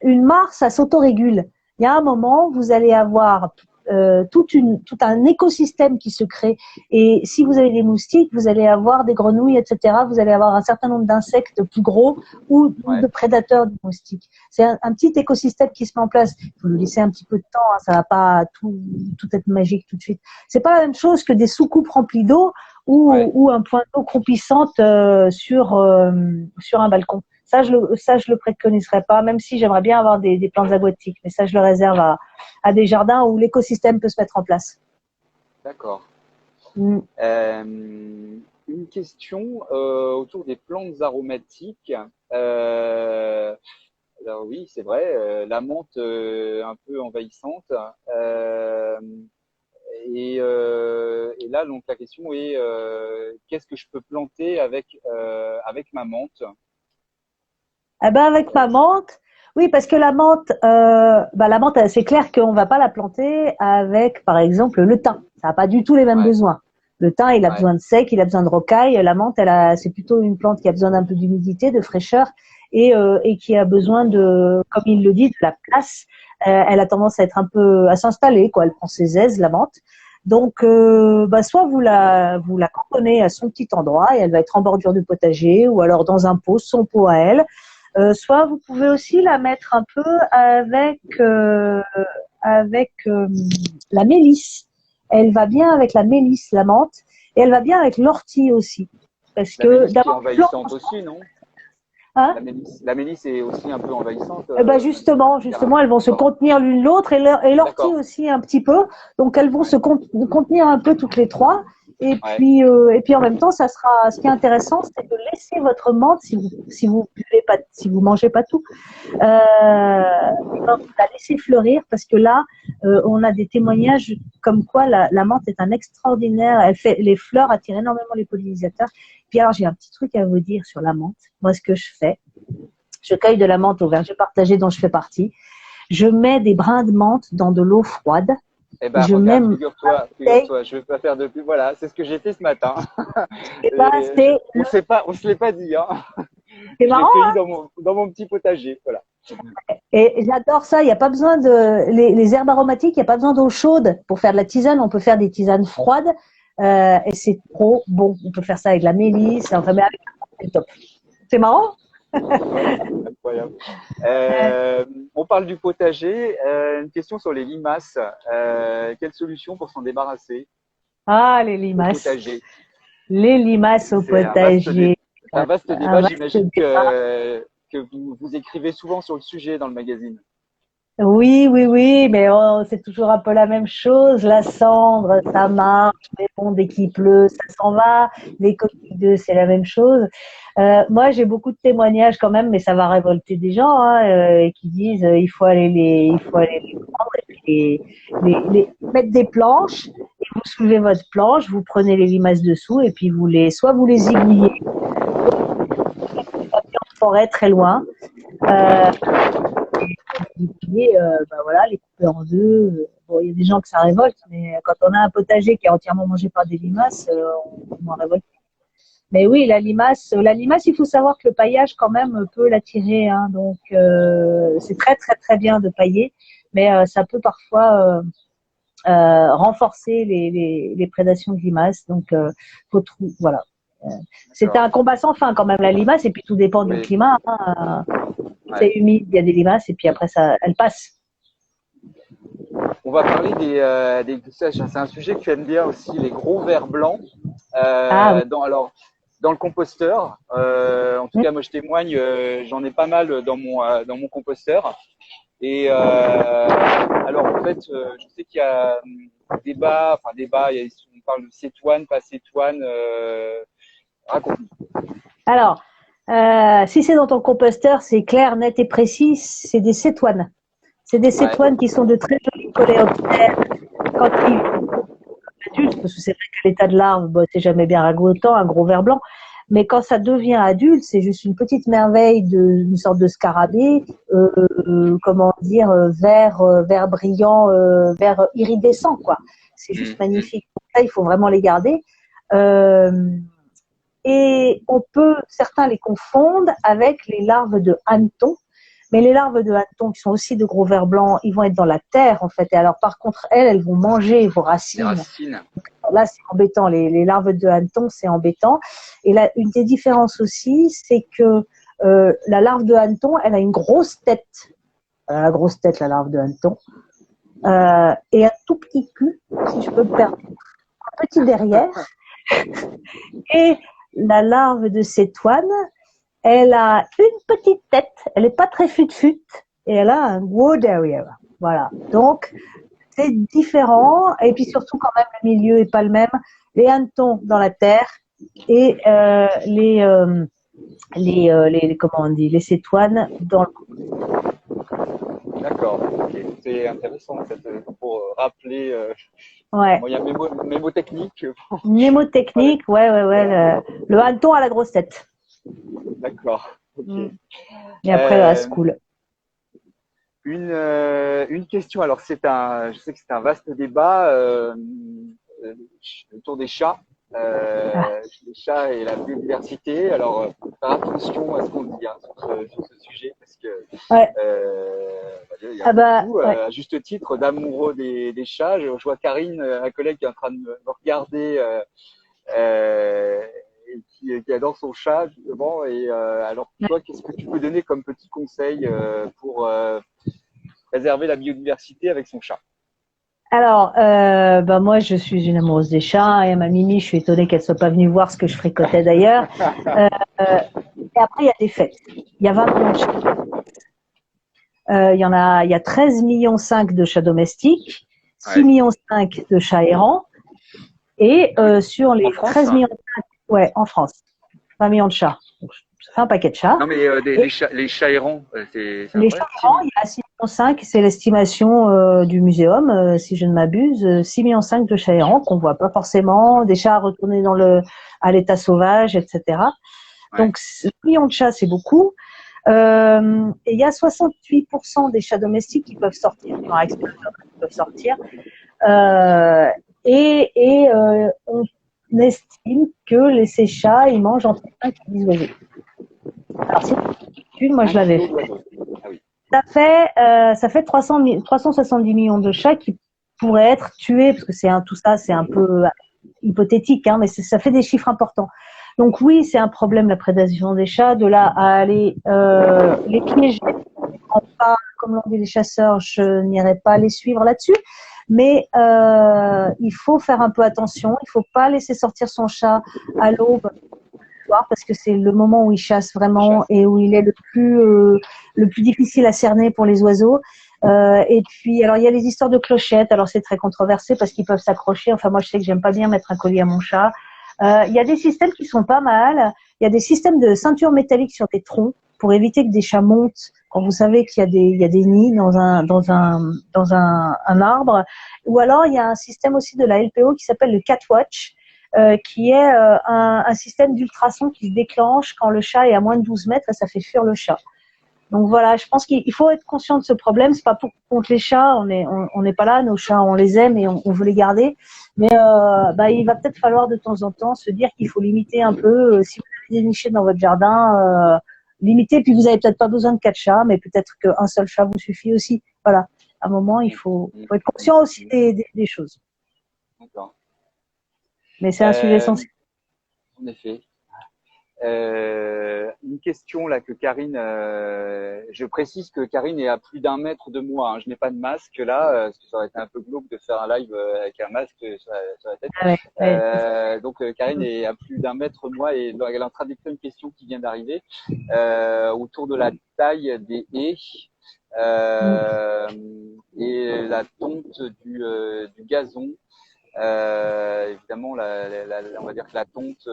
une mare, ça s'autorégule. Il y a un moment, vous allez avoir tout un écosystème qui se crée. Et si vous avez des moustiques, vous allez avoir des grenouilles, etc. Vous allez avoir un certain nombre d'insectes plus gros ou de prédateurs de moustiques. C'est un petit écosystème qui se met en place. Il faut lui laisser un petit peu de temps. Ça va pas tout être magique tout de suite. C'est pas la même chose que des soucoupes remplies d'eau ou un point d'eau croupissante sur un balcon. Ça, je le préconiserais pas, même si j'aimerais bien avoir des plantes aquatiques. Mais ça, je le réserve à des jardins où l'écosystème peut se mettre en place. D'accord. Une question autour des plantes aromatiques. Alors oui, c'est vrai, la menthe un peu envahissante. Et là, donc la question est qu'est-ce que je peux planter avec ma menthe? Avec ma menthe, oui, parce que la menthe, c'est clair qu'on va pas la planter avec, par exemple, le thym. Ça n'a pas du tout les mêmes besoins. Le thym, il a besoin de sec, il a besoin de rocaille. La menthe, c'est plutôt une plante qui a besoin d'un peu d'humidité, de fraîcheur et qui a besoin de, comme il le dit, de la place. Elle a tendance à s'installer, quoi. Elle prend ses aises, la menthe. Donc, soit vous la cantonnez à son petit endroit et elle va être en bordure de potager ou alors dans un pot, son pot à elle. Soit vous pouvez aussi la mettre un peu avec la mélisse. Elle va bien avec la mélisse, la menthe, et elle va bien avec l'ortie aussi. Parce que mélisse est envahissante aussi, non? Hein? La mélisse est aussi un peu envahissante. Justement, elles vont se contenir l'une l'autre et l'ortie aussi un petit peu. Donc elles vont se contenir un peu toutes les trois. Et puis en même temps, ça sera. Ce qui est intéressant, c'est de laisser votre menthe, si vous mangez pas tout, la laisser fleurir parce que là, on a des témoignages comme quoi la menthe est un extraordinaire. Elle fait les fleurs attirent énormément les pollinisateurs. Puis alors, j'ai un petit truc à vous dire sur la menthe. Moi, ce que je fais, je cueille de la menthe au verger partagé dont je fais partie. Je mets des brins de menthe dans de l'eau froide. Eh ben, Je regarde, mets figure-toi, je vais pas faire de pub. Voilà, c'est ce que j'ai fait ce matin. et ben, On se l'est pas dit, hein. c'est Je l'ai marrant, cueilli hein. dans mon petit potager. Voilà. Et j'adore ça. Il n'y a pas besoin les herbes aromatiques, il n'y a pas besoin d'eau chaude pour faire de la tisane. On peut faire des tisanes froides, et c'est trop bon. On peut faire ça avec la mélisse. Enfin, mais c'est top. C'est marrant. Ouais, incroyable. On parle du potager. Une question sur les limaces. Quelle solution pour s'en débarrasser Ah, les au limaces. potager? Les limaces au C'est potager. un vaste Un débat. vaste J'imagine débat. que vous écrivez souvent sur le sujet dans le magazine. Oui, oui, oui, mais c'est toujours un peu la même chose. La cendre, ça marche, mais bon, dès qu'il pleut, ça s'en va. Les coquilles d'œufs, c'est la même chose. Moi, j'ai beaucoup de témoignages quand même, mais ça va révolter des gens, hein, qui disent il faut aller les prendre et puis mettre des planches. Et vous soulevez votre planche, vous prenez les limaces dessous et puis soit vous les aiguillez en forêt très loin. Euh, les plier, bah voilà, les couper en deux. Bon, il y a des gens que ça révolte, mais quand on a un potager qui est entièrement mangé par des limaces, on en révolte. Mais oui, la limace, il faut savoir que le paillage quand même peut l'attirer, hein, donc c'est très très très bien de pailler, mais ça peut parfois renforcer les prédations de limaces, donc voilà. C'est un combat sans fin quand même la limace, et puis tout dépend du Oui, climat, hein. C'est ouais. humide, il y a des limaces, et puis après ça, elles passent. On va parler c'est un sujet que tu aimes bien aussi, les gros vers blancs. Ah oui. Dans le composteur, en tout cas, moi je témoigne, j'en ai pas mal dans mon composteur. Et alors en fait, je sais qu'il y a débat, on parle de cétoine, pas cétoine. Raconte-nous. Alors, si c'est dans ton composteur, c'est clair, net et précis, c'est des cétoines. C'est des Ouais. cétoines qui sont de très jolis coléoptères. Quand ils sont adultes, parce que c'est vrai qu'à l'état de larve, bon, c'est jamais bien ragoûtant, un gros ver blanc. Mais quand ça devient adulte, c'est juste une petite merveille une sorte de scarabée, comment dire, vert brillant, vert iridescent, quoi. C'est juste magnifique. Donc là, il faut vraiment les garder. Euh, Et certains les confondent avec les larves de hanneton. Mais les larves de hanneton, qui sont aussi de gros vers blancs, ils vont être dans la terre, en fait. Et alors, par contre, elles vont manger vos Les racines. racines. Là, c'est embêtant. Les larves de hanneton, c'est embêtant. Et là, une des différences aussi, c'est que la larve de hanneton, elle a une grosse tête. Elle a la grosse tête, la larve de hanneton. Et un tout petit cul, si je peux me permettre. Un petit derrière. Et la larve de cétoine, elle a une petite tête, elle n'est pas très fut-fut, et elle a un gros derrière. Voilà. Donc, c'est différent, et puis surtout, quand même, le milieu n'est pas le même. Les hannetons dans la terre et comment on dit, les cétoines dans le. D'accord. Okay. C'est intéressant pour rappeler. Ouais. Bon, il y a mes mots techniques. Mnémotechnique, ouais. Le hanneton a la grosse tête. D'accord. Ok. Et après, la school. Une question. Alors, je sais que c'est un vaste débat autour des chats. Les chats et la biodiversité. Alors, faire attention à ce qu'on dit sur ce sujet parce que ouais. Il y a beaucoup, à juste titre, d'amoureux des chats. Je vois Karine, un collègue qui est en train de me regarder et qui adore son chat justement. Et alors, toi, qu'est-ce que tu peux donner comme petit conseil pour préserver la biodiversité avec son chat? Alors, moi, je suis une amoureuse des chats, et ma Mimi, je suis étonnée qu'elle soit pas venue voir ce que je fricotais d'ailleurs. Et après, il y a des fêtes. Il y a 20 millions de chats. Il y a 13 millions 5 de chats domestiques, 6 millions 5 de chats errants, et sur les 13 millions 5, ouais, en France, 20 millions de chats. Donc, ça fait un paquet de chats. Non, mais les chats errants, c'est les chats errants, il y a 6,5 millions, c'est l'estimation du muséum, si je ne m'abuse, 6,5 millions de chats errants qu'on voit pas forcément, des chats retournés à l'état sauvage, etc. Ouais. Donc, 6 millions de chats, c'est beaucoup. Et il y a 68% des chats domestiques qui peuvent sortir, qui peuvent sortir. Euh, on estime que ces chats, ils mangent entre 5 et 10 oiseaux. Alors, c'est une, moi, je l'avais fait. Ah oui. Ça fait 370 millions de chats qui pourraient être tués, parce que tout ça, c'est un peu hypothétique, hein, mais ça fait des chiffres importants. Donc oui, c'est un problème, la prédation des chats. De là à aller les piéger, pas, comme l'ont dit les chasseurs, je n'irai pas les suivre là-dessus. Mais il faut faire un peu attention. Il faut pas laisser sortir son chat à l'aube parce que c'est le moment où il chasse vraiment et où il est le plus difficile à cerner pour les oiseaux. Et puis, alors il y a les histoires de clochettes. Alors c'est très controversé parce qu'ils peuvent s'accrocher. Enfin moi je sais que j'aime pas bien mettre un collier à mon chat. Il y a des systèmes qui sont pas mal. Il y a des systèmes de ceinture métallique sur des troncs pour éviter que des chats montent. Quand vous savez qu'il y a des nids dans un arbre. Ou alors il y a un système aussi de la LPO qui s'appelle le Catwatch. Qui est un système d'ultrasons qui se déclenche quand le chat est à moins de 12 mètres et ça fait fuir le chat. Donc voilà, je pense qu'il faut être conscient de ce problème. C'est pas pour contre les chats, on n'est pas là, nos chats on les aime et on veut les garder. Mais il va peut-être falloir de temps en temps se dire qu'il faut limiter un peu. Si vous avez des nichés dans votre jardin, limiter. Puis vous avez peut-être pas besoin de 4 chats, mais peut-être qu'un seul chat vous suffit aussi. Voilà, à un moment il faut être conscient aussi des choses. D'accord. Mais c'est un sujet sensible. En effet. Une question là que Karine, je précise que Karine est à plus d'1 mètre de moi. Hein. Je n'ai pas de masque là, parce que ça aurait été un peu glauque de faire un live avec un masque sur la tête. Donc Karine est à plus d'1 mètre de moi et elle est en train d'écrire une question qui vient d'arriver autour de la taille des haies et la tonte du gazon. Évidemment, on va dire que la tonte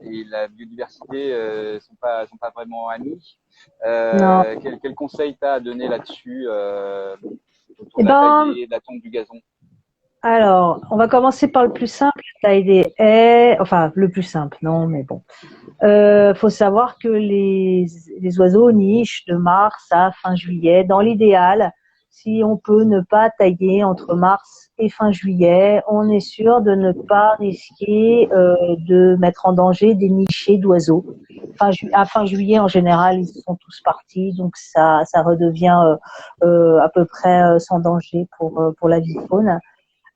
et la biodiversité sont pas vraiment amis. Quel conseil t'as à donner là-dessus autour de la taille de la tonte du gazon? Alors, on va commencer par le plus simple, la taille des haies. Enfin, le plus simple, non, mais bon. Faut savoir que les oiseaux nichent de mars à fin juillet. Dans l'idéal, si on peut ne pas tailler entre mars et fin juillet, on est sûr de ne pas risquer de mettre en danger des nichés d'oiseaux. À fin juillet, en général, ils sont tous partis, donc ça redevient à peu près sans danger pour la vie faune.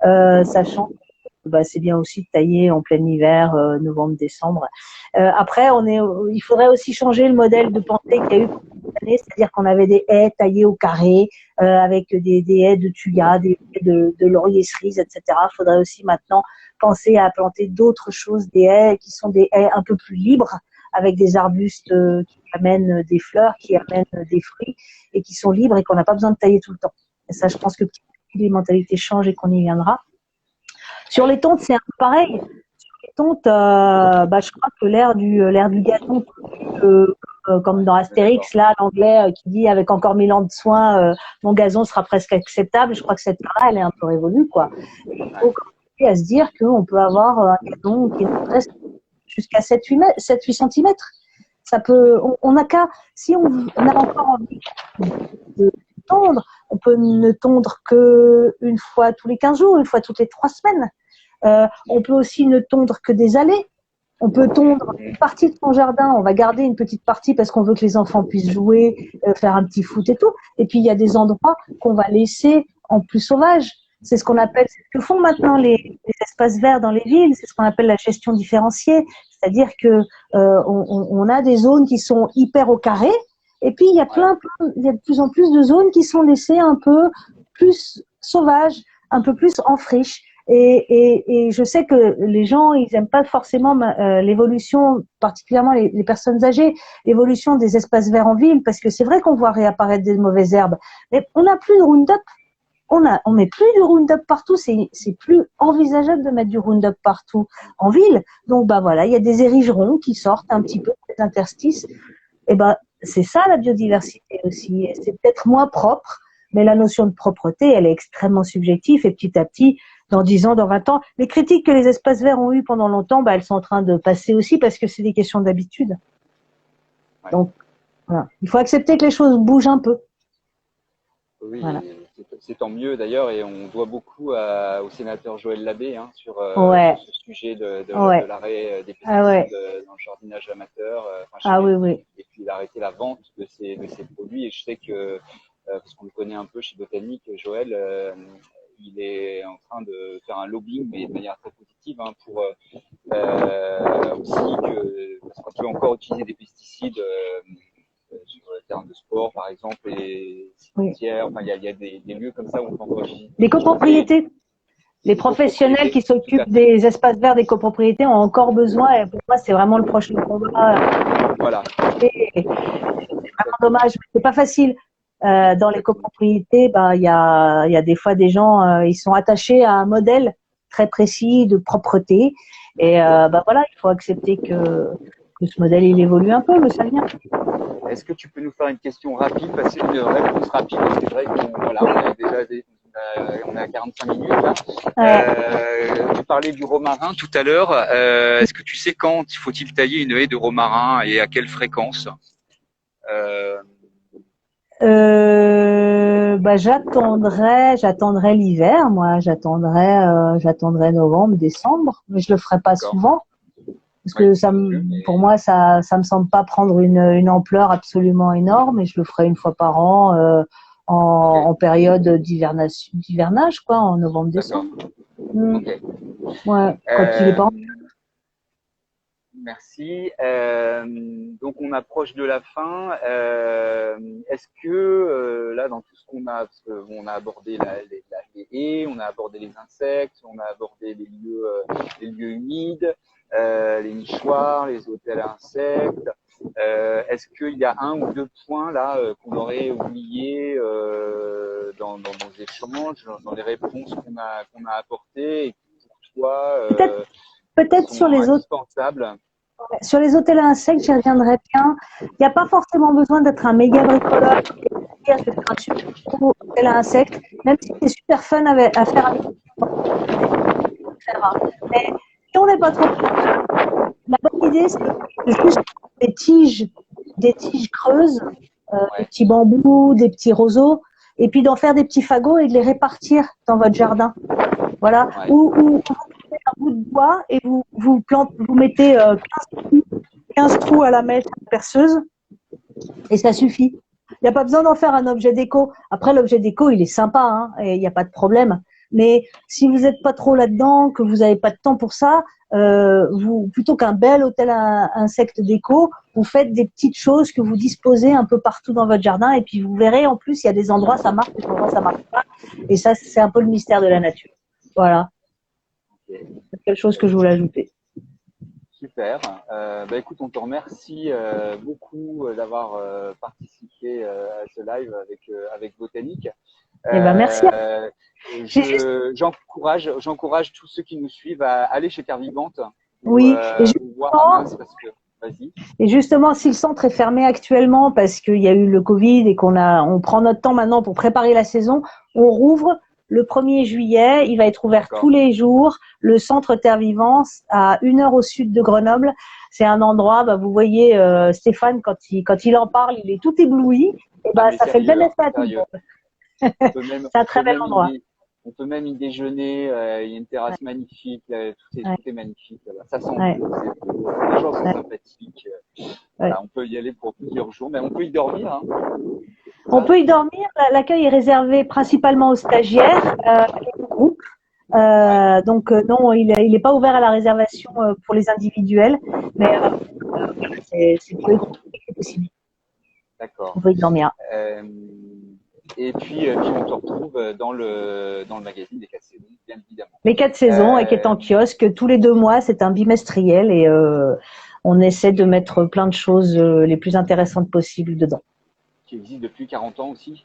Sachant que c'est bien aussi de tailler en plein hiver, novembre-décembre. Après, il faudrait aussi changer le modèle de pensée qu'il y a eu cette année, c'est-à-dire qu'on avait des haies taillées au carré, avec des haies de thuya, des haies de laurier cerise, etc. Il faudrait aussi maintenant penser à planter d'autres choses, des haies qui sont des haies un peu plus libres, avec des arbustes qui amènent des fleurs, qui amènent des fruits, et qui sont libres et qu'on n'a pas besoin de tailler tout le temps. Et ça, je pense que les mentalités changent et qu'on y viendra. Sur les tontes, c'est un peu pareil. Sur les tontes, je crois que l'air du gazon, comme dans Astérix, là, l'anglais qui dit avec encore 1000 ans de soins, mon gazon sera presque acceptable. Je crois que cette part-là, elle est un peu révolue, quoi. Il faut commencer à se dire qu'on peut avoir un gazon qui est presque jusqu'à 7-8 cm. Ça peut, on n'a qu'à, si on a encore envie de tondre, on peut ne tondre que une fois tous les 15 jours, une fois toutes les 3 semaines. On peut aussi ne tondre que des allées. On peut tondre une partie de son jardin. On va garder une petite partie parce qu'on veut que les enfants puissent jouer, faire un petit foot et tout. Et puis il y a des endroits qu'on va laisser en plus sauvages. C'est ce qu'on appelle, c'est ce que font maintenant les espaces verts dans les villes. C'est ce qu'on appelle la gestion différenciée. C'est-à-dire que on a des zones qui sont hyper au carré. Et puis il y a de plus en plus de zones qui sont laissées un peu plus sauvages, un peu plus en friche. Et je sais que les gens, ils aiment pas forcément l'évolution, particulièrement les personnes âgées, l'évolution des espaces verts en ville, parce que c'est vrai qu'on voit réapparaître des mauvaises herbes, mais on n'a plus de Roundup. On met plus du Roundup partout, c'est plus envisageable de mettre du Roundup partout en ville. Donc voilà, il y a des erigerons qui sortent un petit peu des interstices. Et c'est ça la biodiversité aussi. C'est peut-être moins propre, mais la notion de propreté, elle est extrêmement subjective et petit à petit, dans 10 ans, dans 20 ans, les critiques que les espaces verts ont eues pendant longtemps, elles sont en train de passer aussi parce que c'est des questions d'habitude. Ouais. Donc, voilà. Il faut accepter que les choses bougent un peu. Oui, voilà. C'est tant mieux d'ailleurs, et on doit beaucoup au sénateur Joël Labbé sur Ouais, ce sujet de ouais, l'arrêt des ah pesticides ouais, dans le jardinage amateur, ah oui, chez, oui. et puis il a arrêté la vente de ces produits. Et je sais que, parce qu'on le connaît un peu chez Botanique, Joël, il est en train de faire un lobbying, mais de manière très positive, pour aussi parce qu'on peut encore utiliser des pesticides sur le terrain de sport, par exemple, et Oui. cimetières. Enfin, il y a des lieux comme ça où on peut encore utiliser Les copropriétés, les des professionnels qui copropriétés. Tout à s'occupent fait. des espaces verts des copropriétés ont encore besoin, et pour moi, c'est vraiment le prochain combat. Voilà. C'est vraiment dommage, c'est pas facile. Dans les copropriétés, il y a des fois des gens, ils sont attachés à un modèle très précis de propreté, et voilà, il faut accepter que ce modèle il évolue un peu, mais ça vient. Est-ce que tu peux nous faire une question rapide, passer une réponse rapide, parce que c'est vrai on est déjà on est à 45 minutes là. Tu parlais du romarin tout à l'heure. Est-ce que tu sais quand faut-il tailler une haie de romarin et à quelle fréquence? J'attendrai l'hiver, moi, j'attendrai novembre, décembre, mais je le ferai pas D'accord. souvent. Parce Oui, que pour moi, ça me semble pas prendre une ampleur absolument énorme, et je le ferai une fois par an, en période d'hivernage, quoi, en d'accord. novembre-décembre. Ok. Ouais, quand il est pas. Merci. Donc on approche de la fin. Est-ce que là, dans tout ce qu'on a, parce que on a abordé les haies, on a abordé les insectes, on a abordé les lieux humides, les nichoirs, les hôtels à insectes. Est-ce qu'il y a un ou deux points là qu'on aurait oublié dans nos échanges, dans les réponses qu'on a apportées, et qui pour toi Peut-être sur sont les autres. indispensables? Sur les hôtels à insectes, j'y reviendrai bien. Il n'y a pas forcément besoin d'être un méga bricoleur et de faire un super gros hôtel à insectes, même si c'est super fun à faire avec hein. Mais si on n'est pas trop bricoleur, la bonne idée, c'est juste des tiges creuses, des Ouais, petits bambous, des petits roseaux, et puis d'en faire des petits fagots et de les répartir dans votre jardin. Voilà. ouais. Ou vous prenez un bout de bois et vous mettez 15 trous à la mèche à la perceuse, et ça suffit. Il n'y a pas besoin d'en faire un objet déco. Après, l'objet déco, il est sympa, hein, et il n'y a pas de problème. Mais si vous n'êtes pas trop là-dedans, que vous n'avez pas de temps pour ça, plutôt qu'un bel hôtel à insectes déco, vous faites des petites choses que vous disposez un peu partout dans votre jardin, et puis vous verrez, en plus, il y a des endroits ça marche, des endroits ça marche pas. Et ça, c'est un peu le mystère de la nature. Voilà. Ok. C'est quelque chose que je voulais ajouter. Super. Écoute, on te remercie beaucoup d'avoir participé à ce live avec Botanique. Eh ben, merci. J'ai juste, J'encourage tous ceux qui nous suivent à aller chez Terre Vivante oui, ou voir. Ah mince, parce que vas-y. et justement, si le centre est fermé actuellement parce qu'il y a eu le Covid et on prend notre temps maintenant pour préparer la saison, on rouvre le 1er juillet. Il va être ouvert tous D'accord. les jours. Le centre Terre Vivante, à 1 heure au sud de Grenoble. C'est un endroit, vous voyez, Stéphane, quand il en parle, il est tout ébloui. Et Ah mais ça fait le sérieux, même effet à tout le sérieux. monde. C'est un très bel endroit. On peut même y déjeuner. Il y a une terrasse Ouais, magnifique. ouais, Tout est magnifique. Là-bas. Ça sent ouais, bon. Les gens sont ouais, sympathiques. ouais. Voilà, on peut y aller pour plusieurs jours, mais on peut y dormir. Hein. On Ça, peut y dormir. L'accueil est réservé principalement aux stagiaires et aux groupes. ouais, Donc non, il est pas ouvert à la réservation pour les individuels, mais c'est pour les groupes que c'est possible. d'accord. On peut y dormir. Euh, puis on te retrouve dans le magazine des 4 saisons, bien évidemment. Les 4 saisons, et qui est Euh, en kiosque tous les 2 mois, c'est un bimestriel, et on essaie de mettre plein de choses les plus intéressantes possibles dedans. qui existe depuis 40 ans aussi.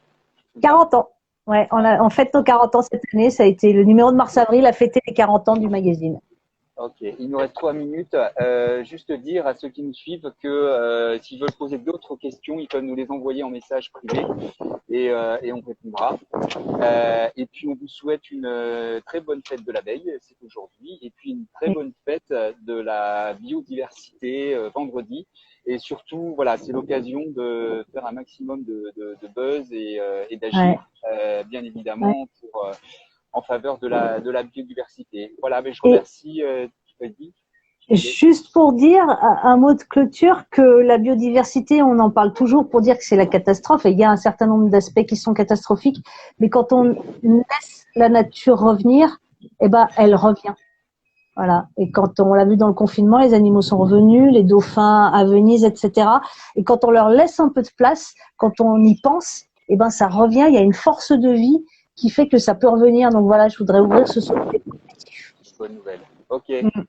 C'est ça? 40 ans. Ouais, Ouais. on fête nos 40 ans cette année. Ça a été le numéro de mars-avril a fêté les 40 ans du magazine. Ok, il nous reste 3 minutes. Juste dire à ceux qui nous suivent que s'ils veulent poser d'autres questions, ils peuvent nous les envoyer en message privé et on répondra. Et puis on vous souhaite une très bonne fête de l'abeille, c'est aujourd'hui, et puis une très bonne fête de la biodiversité vendredi. Et surtout, voilà, c'est l'occasion de faire un maximum de buzz et d'agir Ouais. bien évidemment, en faveur de la biodiversité. Voilà, mais je Et remercie Freddy. juste pour dire un mot de clôture, que la biodiversité, on en parle toujours pour dire que c'est la catastrophe, et il y a un certain nombre d'aspects qui sont catastrophiques, mais quand on laisse la nature revenir, eh ben, elle revient. Voilà. Et quand on l'a vu dans le confinement, les animaux sont revenus, les dauphins à Venise, etc. Et quand on leur laisse un peu de place, quand on y pense, eh ben, ça revient. Il y a une force de vie qui fait que ça peut revenir. Donc voilà, je voudrais ouvrir ce sujet. Bonne nouvelle. Ok. Mm.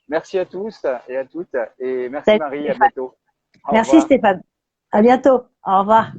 Merci à tous et à toutes. Et merci Salut, Marie, à Stéphane. bientôt. Au Merci revoir. Stéphane. À bientôt. Au revoir.